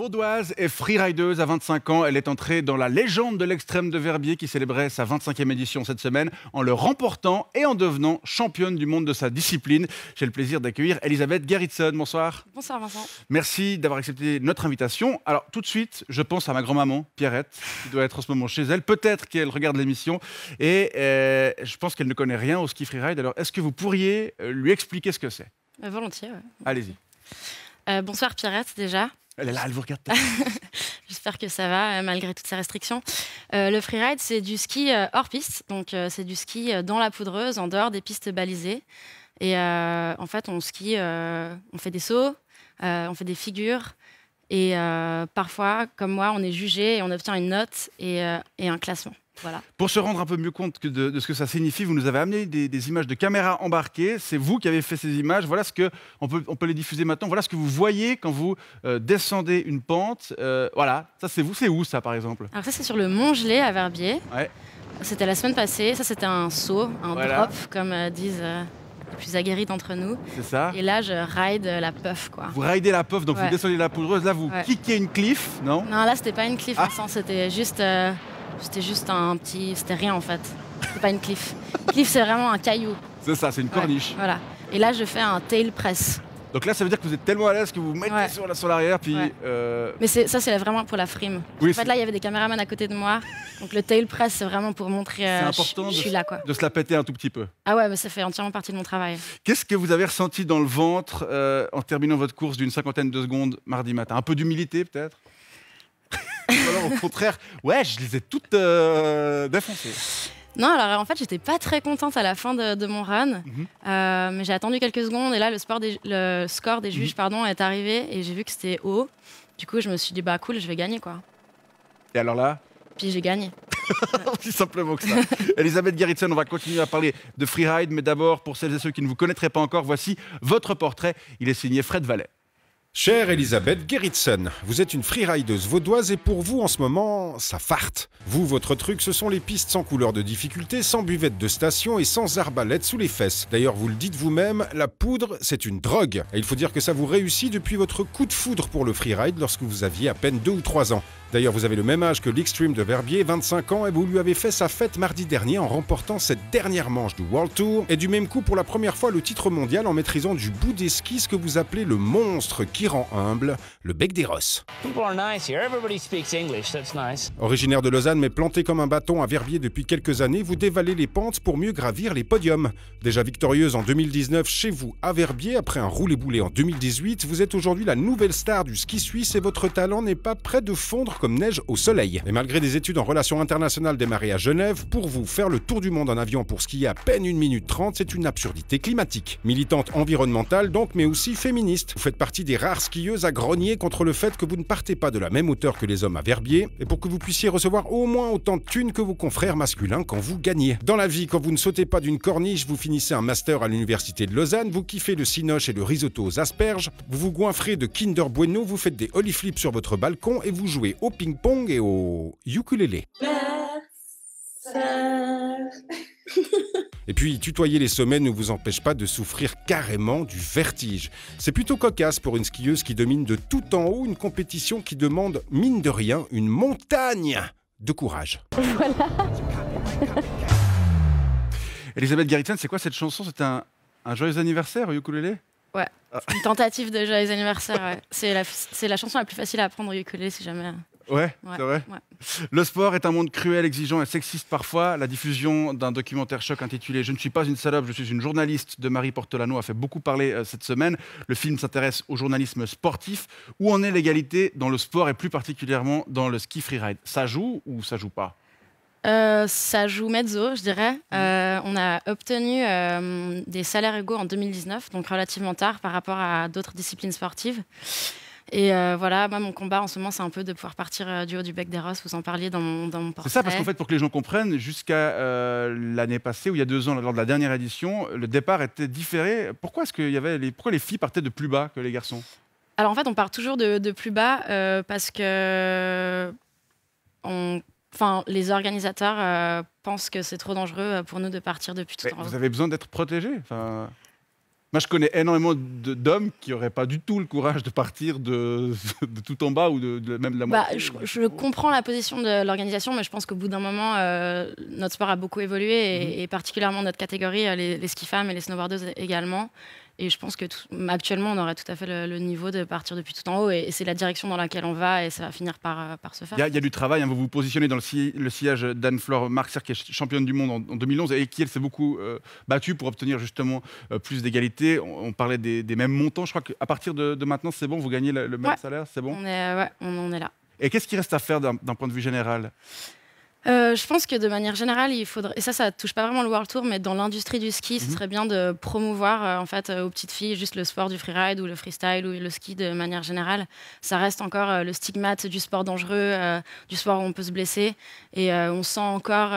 Vaudoise et freerideuse à 25 ans, elle est entrée dans la légende de l'extrême de Verbier qui célébrait sa 25e édition cette semaine en le remportant et en devenant championne du monde de sa discipline. J'ai le plaisir d'accueillir Elisabeth Gerritsen. Bonsoir. Bonsoir Vincent. Merci d'avoir accepté notre invitation. Alors tout de suite, je pense à ma grand-maman, Pierrette, qui doit être en ce moment chez elle. Peut-être qu'elle regarde l'émission et je pense qu'elle ne connaît rien au ski freeride. Alors est-ce que vous pourriez lui expliquer ce que c'est? Volontiers. Ouais. Allez-y. Bonsoir Pierrette déjà. Elle est là, elle vous regarde. J'espère que ça va malgré toutes ces restrictions. Le freeride, c'est du ski hors piste. Donc c'est du ski dans la poudreuse, en dehors des pistes balisées. Et en fait, on skie, on fait des sauts, on fait des figures. Et parfois, comme moi, on est jugé et on obtient une note et un classement. Voilà. Pour se rendre un peu mieux compte de ce que ça signifie, vous nous avez amené des images de caméras embarquées. C'est vous qui avez fait ces images. Voilà ce que on peut les diffuser maintenant. Voilà ce que vous voyez quand vous descendez une pente. Voilà, ça c'est vous. C'est où ça, par exemple? Alors ça, c'est sur le Mont Gelé à Verbier. Ouais. C'était la semaine passée. Ça, c'était un saut, un drop, comme disent les plus aguerris d'entre nous. C'est ça. Et là, je ride la puff, quoi. Vous ridez la puff, donc vous descendez la poudreuse. Là, vous kickez une cliff, non? Non, là, c'était pas une cliff, Vincent. C'était juste un petit... C'était rien, en fait. C'était pas une cliff. Cliff, c'est vraiment un caillou. C'est ça, c'est une corniche. Voilà. Et là, je fais un tail press. Donc là, ça veut dire que vous êtes tellement à l'aise que vous mettez sur l'arrière, puis... Mais ça, c'est vraiment pour la frime. Oui, en fait, là, il y avait des caméramans à côté de moi. Donc le tail press, c'est vraiment pour montrer important je suis là, quoi. de se la péter un tout petit peu. Ah ouais, mais ça fait entièrement partie de mon travail. Qu'est-ce que vous avez ressenti dans le ventre en terminant votre course d'une 50aine de secondes mardi matin? Un peu d'humilité, peut-être? Ou alors, au contraire, ouais, je les ai toutes défoncées. Non, alors en fait, j'étais pas très contente à la fin de mon run, mais j'ai attendu quelques secondes et là, le score des juges est arrivé et j'ai vu que c'était haut. Du coup, je me suis dit, bah cool, je vais gagner, quoi. Et alors là? Puis j'ai gagné. Aussi simplement que ça. Elisabeth Gerritsen, on va continuer à parler de freeride, mais d'abord, pour celles et ceux qui ne vous connaîtraient pas encore, voici votre portrait. Il est signé Fred Vallet. Chère Elisabeth Gerritsen, vous êtes une freerideuse vaudoise et pour vous en ce moment, ça farte. Vous, votre truc, ce sont les pistes sans couleur de difficulté, sans buvette de station et sans arbalète sous les fesses. D'ailleurs, vous le dites vous-même, la poudre, c'est une drogue. Et il faut dire que ça vous réussit depuis votre coup de foudre pour le freeride lorsque vous aviez à peine 2 ou 3 ans. D'ailleurs, vous avez le même âge que l'Extreme de Verbier, 25 ans, et vous lui avez fait sa fête mardi dernier en remportant cette dernière manche du World Tour. Et du même coup, pour la première fois, le titre mondial en maîtrisant du bout des skis ce que vous appelez le monstre qui rend humble, le bec des Rosses. Originaire de Lausanne, mais planté comme un bâton à Verbier depuis quelques années, vous dévalez les pentes pour mieux gravir les podiums. Déjà victorieuse en 2019 chez vous à Verbier, après un roulé-boulé en 2018, vous êtes aujourd'hui la nouvelle star du ski suisse et votre talent n'est pas près de fondre comme neige au soleil. Et malgré des études en relations internationales démarrées à Genève, pour vous, faire le tour du monde en avion pour skier à peine 1 minute 30, c'est une absurdité climatique. Militante environnementale donc, mais aussi féministe. Vous faites partie des rares skieuses à grogner contre le fait que vous ne partez pas de la même hauteur que les hommes à Verbier, et pour que vous puissiez recevoir au moins autant de thunes que vos confrères masculins quand vous gagnez. Dans la vie, quand vous ne sautez pas d'une corniche, vous finissez un master à l'université de Lausanne, vous kiffez le cinoche et le risotto aux asperges, vous vous goinfrez de Kinder Bueno, vous faites des holly flips sur votre balcon et vous jouez au ping-pong et au ukulélé. Et puis, tutoyer les sommets ne vous empêche pas de souffrir carrément du vertige. C'est plutôt cocasse pour une skieuse qui domine de tout en haut une compétition qui demande, mine de rien, une montagne de courage. Voilà. Elisabeth Gerritsen, c'est quoi cette chanson? C'est un joyeux anniversaire au ukulélé? Ouais, une tentative de joyeux anniversaire. Ouais. C'est la chanson la plus facile à apprendre au ukulélé si jamais. Ouais, c'est vrai. Ouais. Le sport est un monde cruel, exigeant et sexiste parfois. La diffusion d'un documentaire choc intitulé « Je ne suis pas une salope, je suis une journaliste » de Marie Portolano a fait beaucoup parler cette semaine. Le film s'intéresse au journalisme sportif. Où en est l'égalité dans le sport et plus particulièrement dans le ski freeride? Ça joue ou ça joue pas? Ça joue mezzo, je dirais. On a obtenu des salaires égaux en 2019, donc relativement tard par rapport à d'autres disciplines sportives. Et voilà, moi, mon combat en ce moment, c'est un peu de pouvoir partir du haut du bec des Rosses. Vous en parliez dans mon portrait. C'est ça, parce qu'en fait, pour que les gens comprennent, jusqu'à l'année passée, ou il y a 2 ans, lors de la dernière édition, le départ était différé. Pourquoi pourquoi les filles partaient de plus bas que les garçons? Alors en fait, on part toujours de plus bas parce que les organisateurs pensent que c'est trop dangereux pour nous de partir depuis tout en haut. Vous avez besoin d'être protégé. Moi, je connais énormément d'hommes qui n'auraient pas du tout le courage de partir de tout en bas ou même de la moitié. Je comprends la position de l'organisation, mais je pense qu'au bout d'un moment, notre sport a beaucoup évolué et particulièrement notre catégorie, les ski femmes et les snowboardeuses également. Et je pense que actuellement, on aurait tout à fait le niveau de partir depuis tout en haut. Et c'est la direction dans laquelle on va et ça va finir par se faire. Il y a du travail. Hein, vous vous positionnez dans le sillage d'Anne-Flore Marxer, qui est championne du monde en 2011 et qui, elle, s'est beaucoup battue pour obtenir justement plus d'égalité. On parlait des mêmes montants. Je crois qu'à partir de maintenant, c'est bon, vous gagnez le même salaire, c'est bon? On est là. Et qu'est-ce qui reste à faire d'un point de vue général? Je pense que de manière générale, il faudrait, et ça touche pas vraiment le World Tour, mais dans l'industrie du ski, ce serait bien de promouvoir en fait aux petites filles juste le sport du freeride ou le freestyle ou le ski de manière générale. Ça reste encore le stigmate du sport dangereux, du sport où on peut se blesser, et on sent encore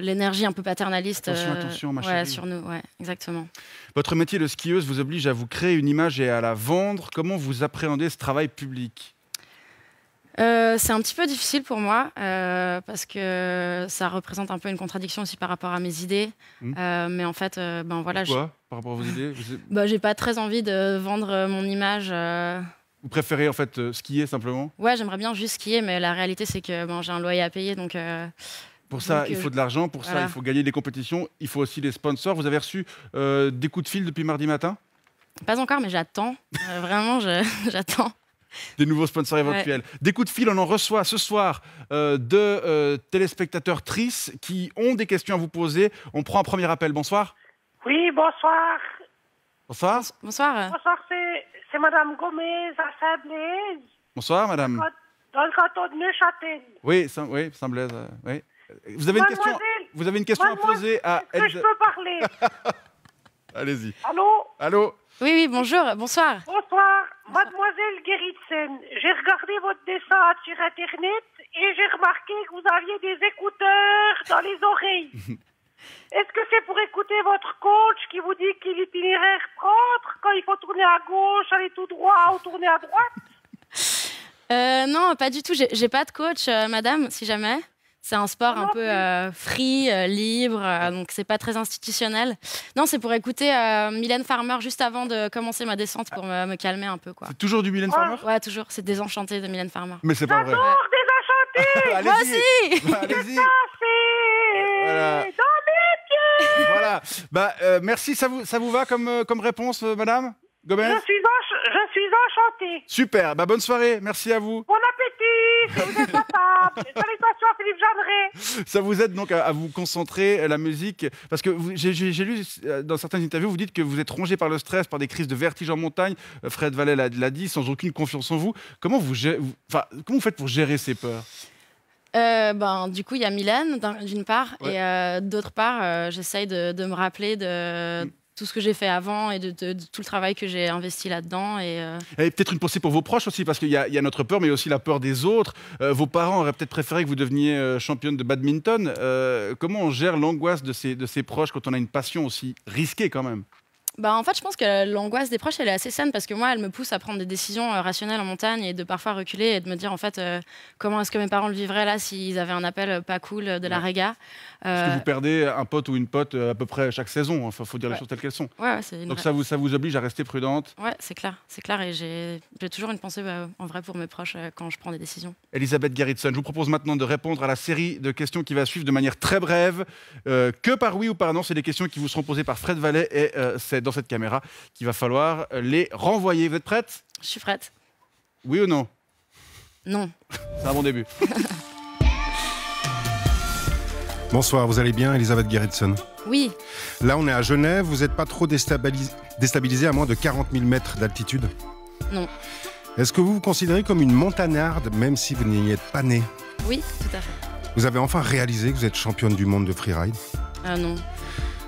l'énergie un peu paternaliste attention, ma chérie. sur nous. Ouais, exactement. Votre métier de skieuse vous oblige à vous créer une image et à la vendre. Comment vous appréhendez ce travail public? C'est un petit peu difficile pour moi parce que ça représente un peu une contradiction aussi par rapport à mes idées. Mais en fait, voilà. Pourquoi par rapport à vos idées? J'ai pas très envie de vendre mon image. Vous préférez en fait skier simplement? Ouais, j'aimerais bien juste skier, mais la réalité c'est que j'ai un loyer à payer, donc. Pour ça, il faut de l'argent. Pour ça, il faut gagner des compétitions. Il faut aussi des sponsors. Vous avez reçu des coups de fil depuis mardi matin? Pas encore, mais j'attends. Vraiment, j'attends. Des nouveaux sponsors éventuels. Des coups de fil, on en reçoit ce soir de téléspectateurs tristes qui ont des questions à vous poser. On prend un premier appel. Bonsoir. Oui, bonsoir. Bonsoir. Bonsoir. Bonsoir, c'est Madame Gomez à Saint-Blaise. Bonsoir, Madame. Dans le canton de Neuchâtel. Oui, Saint-Blaise. Oui. Vous avez une question à poser à Elsa. Est-ce que je peux parler? Allez-y. Allô? Oui, bonjour, bonsoir. Bonsoir, mademoiselle Gerritsen. J'ai regardé votre dessin sur Internet et j'ai remarqué que vous aviez des écouteurs dans les oreilles. Est-ce que c'est pour écouter votre coach qui vous dit qu'il l'itinéraire prendre quand il faut tourner à gauche, aller tout droit ou tourner à droite? Non, pas du tout. J'ai pas de coach, madame, si jamais. C'est un sport un peu free, libre, donc c'est pas très institutionnel. Non, c'est pour écouter Mylène Farmer juste avant de commencer ma descente pour me calmer un peu, quoi. C'est toujours du Mylène Farmer? Ouais, toujours. C'est Désenchanté de Mylène Farmer. Mais c'est pas vrai. J'adore Désenchanté. Moi aussi. Allez-y. Voilà. Dans mes pieds. Voilà. Merci. Ça vous va comme réponse, madame Gomez? Je suis enchantée. Super. Bonne soirée. Merci à vous. Bon appétit. Si vous êtes à table. Salutations à Philippe Jeanneret. Ça vous aide donc à vous concentrer, la musique, parce que j'ai lu dans certaines interviews, vous dites que vous êtes rongé par le stress, par des crises de vertige en montagne. Fred Vallet l'a dit, sans aucune confiance en vous. Comment vous faites pour gérer ces peurs? Du coup, il y a Mylène, d'une part, et d'autre part, j'essaye de me rappeler de tout ce que j'ai fait avant et de tout le travail que j'ai investi là-dedans. Et peut-être une pensée pour vos proches aussi, parce qu'il y a notre peur, mais aussi la peur des autres. Vos parents auraient peut-être préféré que vous deveniez championne de badminton. Comment on gère l'angoisse de ses proches quand on a une passion aussi risquée quand même? En fait, je pense que l'angoisse des proches, elle est assez saine parce que moi, elle me pousse à prendre des décisions rationnelles en montagne et de parfois reculer et de me dire, en fait, comment est-ce que mes parents le vivraient là s'ils avaient un appel pas cool de la réga. Parce que vous perdez un pote ou une pote à peu près chaque saison. Enfin, faut dire les choses telles qu'elles sont. Donc ça vous oblige à rester prudente. Ouais, c'est clair. Et j'ai toujours une pensée en vrai pour mes proches quand je prends des décisions. Elisabeth Gerritsen, je vous propose maintenant de répondre à la série de questions qui va suivre de manière très brève. Que par oui ou par non, c'est des questions qui vous seront posées par Fred Vallet et c'est dans cette caméra qu'il va falloir les renvoyer. Vous êtes prête? Je suis prête. Oui ou non? Non. C'est un bon début. Bonsoir, vous allez bien, Elisabeth Gerritsen? Oui. Là, on est à Genève. Vous n'êtes pas trop déstabilisé à moins de 40 000 mètres d'altitude? Non. Est-ce que vous vous considérez comme une montagnarde, même si vous n'y êtes pas née? Oui, tout à fait. Vous avez enfin réalisé que vous êtes championne du monde de freeride? Non.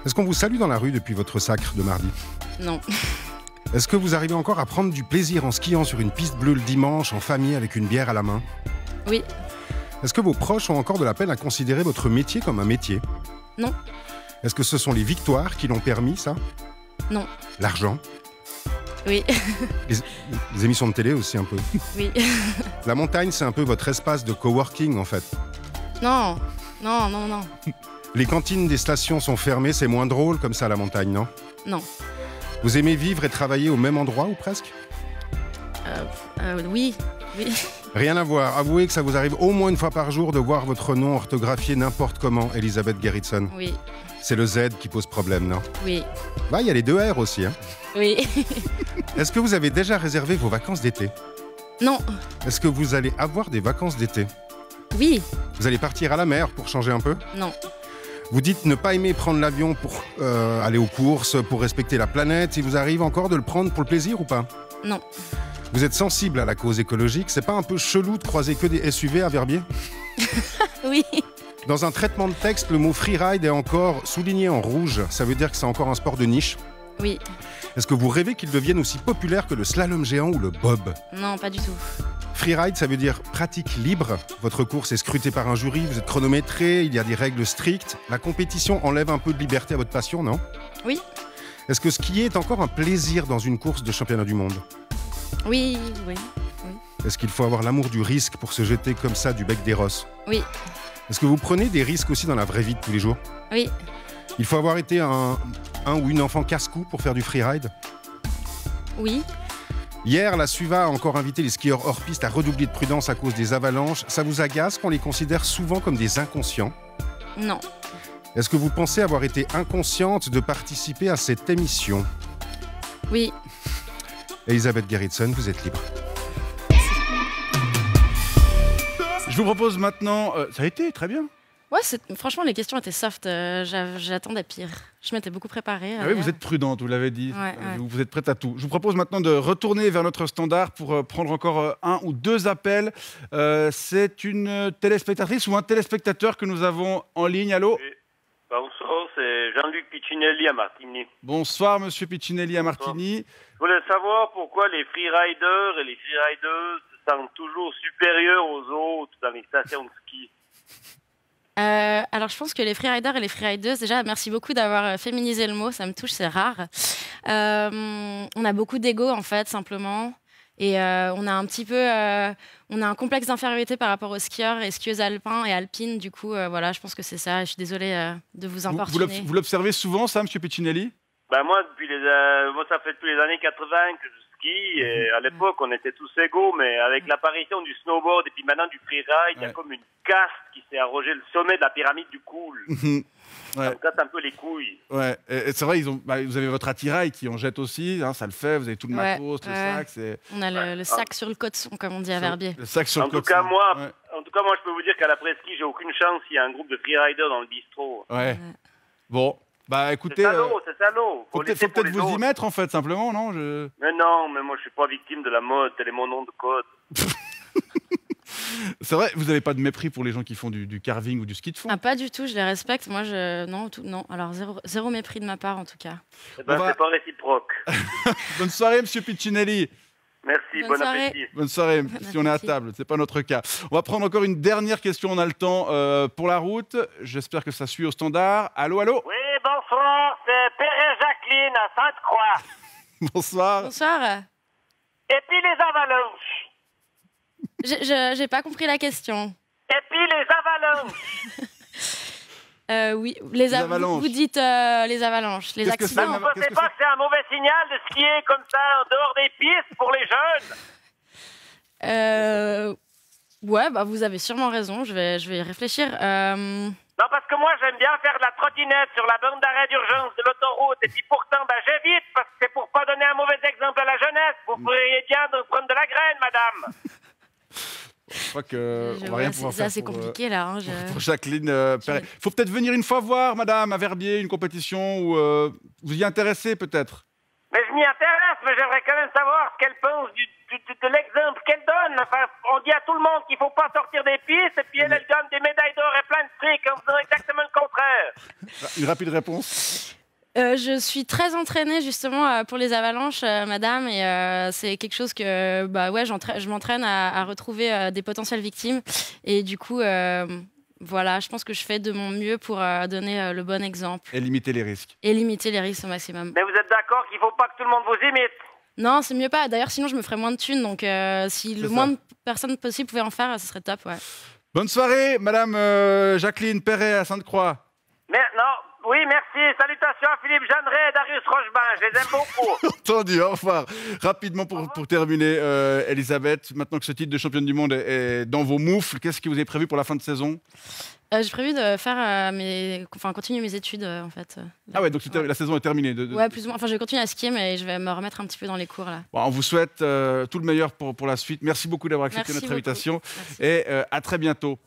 Est-ce qu'on vous salue dans la rue depuis votre sacre de mardi? Non. Est-ce que vous arrivez encore à prendre du plaisir en skiant sur une piste bleue le dimanche, en famille, avec une bière à la main? Oui. Est-ce que vos proches ont encore de la peine à considérer votre métier comme un métier? Non. Est-ce que ce sont les victoires qui l'ont permis, ça? Non. L'argent? Oui. Les émissions de télé aussi, un peu? Oui. La montagne, c'est un peu votre espace de coworking, en fait? Non. Les cantines des stations sont fermées, c'est moins drôle comme ça, la montagne, non? Non. Vous aimez vivre et travailler au même endroit ou presque? Oui. Rien à voir. Avouez que ça vous arrive au moins une fois par jour de voir votre nom orthographié n'importe comment, Elisabeth Gerritsen. Oui. C'est le Z qui pose problème, non? Oui. Bah, il y a les 2 R aussi. Hein. Oui. Est-ce que vous avez déjà réservé vos vacances d'été? Non. Est-ce que vous allez avoir des vacances d'été? Oui. Vous allez partir à la mer pour changer un peu? Non. Vous dites ne pas aimer prendre l'avion pour aller aux courses, pour respecter la planète. Il vous arrive encore de le prendre pour le plaisir ou pas? Non. Vous êtes sensible à la cause écologique. C'est pas un peu chelou de croiser que des SUV à Verbier? Oui. Dans un traitement de texte, le mot freeride est encore souligné en rouge. Ça veut dire que c'est encore un sport de niche. Oui. Est-ce que vous rêvez qu'il devienne aussi populaire que le slalom géant ou le bob? Non, pas du tout. Freeride, ça veut dire pratique libre. Votre course est scrutée par un jury, vous êtes chronométré, il y a des règles strictes. La compétition enlève un peu de liberté à votre passion, non? Oui. Est-ce que skier est encore un plaisir dans une course de championnat du monde? Oui. Est-ce qu'il faut avoir l'amour du risque pour se jeter comme ça du bec des rosses? Oui. Est-ce que vous prenez des risques aussi dans la vraie vie de tous les jours? Oui. Il faut avoir été un ou une enfant casse-cou pour faire du freeride? Oui. Hier, la Suva a encore invité les skieurs hors piste à redoubler de prudence à cause des avalanches. Ça vous agace qu'on les considère souvent comme des inconscients? Non. Est-ce que vous pensez avoir été inconsciente de participer à cette émission? Oui. Elisabeth Gerritsen, vous êtes libre. Je vous propose maintenant... ça a été très bien. Ouais, franchement, les questions étaient soft. J'attendais pire. Je m'étais beaucoup préparée. Ah oui, vous êtes prudente, vous l'avez dit. Ouais. Vous êtes prête à tout. Je vous propose maintenant de retourner vers notre standard pour prendre encore 1 ou 2 appels. C'est une téléspectatrice ou un téléspectateur que nous avons en ligne. Allô? Oui. Bonsoir, c'est Jean-Luc Piccinelli à Martigny. Bonsoir, monsieur Piccinelli à Martigny. Je voulais savoir pourquoi les freeriders et les freerideuses se sentent toujours supérieurs aux autres dans les stations de ski. Alors, je pense que les freeriders et les freerideuses, déjà, merci beaucoup d'avoir féminisé le mot, ça me touche, c'est rare. On a beaucoup d'ego, en fait, simplement. Et on a un petit peu... on a un complexe d'infériorité par rapport aux skieurs et skieuses alpins et alpines. Du coup, voilà, je pense que c'est ça. Je suis désolée de vous importuner. Vous l'observez souvent, ça, monsieur Piccinelli? Ben moi, moi, ça fait depuis les années 80 que je skie. Et à l'époque, on était tous égaux, mais avec l'apparition du snowboard et puis maintenant du freeride, il y a comme une caste qui s'est arrogée le sommet de la pyramide du cool. Ouais. Ça me casse un peu les couilles. Ouais, et c'est vrai, vous avez votre attirail qui en jette aussi, hein, ça le fait, vous avez tout le matos, le sac. On a le sac sur le cotson, comme on dit à Verbier. Le sac sur le cotson. En tout cas, moi, je peux vous dire qu'à l'après-ski, j'ai aucune chance s'il y a un groupe de freeriders dans le bistrot. Ouais. Bon, bah écoutez... C'est salaud. Faut peut-être vous y mettre, en fait, simplement, non? Mais non, mais moi, je suis pas victime de la mode, tel est mon nom de code. C'est vrai, vous n'avez pas de mépris pour les gens qui font du carving ou du ski de fond? Ah, pas du tout, je les respecte. Moi, non. Alors, zéro mépris de ma part, en tout cas. Eh ben, c'est pas réciproque. Bonne soirée, monsieur Piccinelli. Merci, bon appétit. Bonne soirée, si on est à table, c'est pas notre cas. On va prendre encore une dernière question, on a le temps pour la route. J'espère que ça suit au standard. Allô? Oui, bonsoir, c'est Père Jacqueline à Sainte-Croix. Bonsoir. Bonsoir. Et puis les avalanches. J'ai pas compris la question. Et puis les avalanches. Oui, les avalanches. Vous dites les avalanches, les accidents. Vous ne pensez pas que c'est un mauvais signal de skier comme ça en dehors des pistes pour les jeunes? Ouais, bah vous avez sûrement raison, je vais y réfléchir. Non, parce que moi, j'aime bien faire de la trottinette sur la bande d'arrêt d'urgence de l'autoroute. Et puis pourtant, j'évite, parce que c'est pour pas donner un mauvais exemple à la jeunesse. Vous feriez bien de prendre de la graine, madame. Je crois qu'on va rien pouvoir faire. C'est compliqué, là. Hein, pour Jacqueline Perret. Il faut peut-être venir une fois voir, madame, à Verbier, une compétition où vous y intéressez, peut-être. Mais je m'y intéresse, mais j'aimerais quand même savoir ce qu'elle pense de l'exemple qu'elle donne. Enfin, on dit à tout le monde qu'il ne faut pas sortir des pistes, et puis elle donne des médailles d'or et plein de tricks en faisant exactement le contraire. Une rapide réponse. Je suis très entraînée justement pour les avalanches, madame, et c'est quelque chose que je m'entraîne à retrouver des potentielles victimes. Et du coup, voilà, je pense que je fais de mon mieux pour donner le bon exemple. Et limiter les risques. Et limiter les risques au maximum. Mais vous êtes d'accord qu'il ne faut pas que tout le monde vous imite? Non, c'est mieux pas. D'ailleurs, sinon je me ferais moins de thunes. Donc si le moins de personnes possible pouvaient en faire, ce serait top, ouais. Bonne soirée, madame Jacqueline Perret à Sainte-Croix. Mais non, Oui, merci. Salutations à Philippe Jeanneret et Darius Rochebain. Je les aime beaucoup. Entendu, au revoir. Rapidement pour terminer, Elisabeth, maintenant que ce titre de championne du monde est dans vos moufles, qu'est-ce que vous avez prévu pour la fin de saison? J'ai prévu de faire continuer mes études en fait. Ah ouais, donc la saison est terminée. Ouais, plus ou moins. Enfin, je vais continuer à skier, mais je vais me remettre un petit peu dans les cours là. Bon, on vous souhaite tout le meilleur pour la suite. Merci beaucoup d'avoir accepté notre invitation et à très bientôt.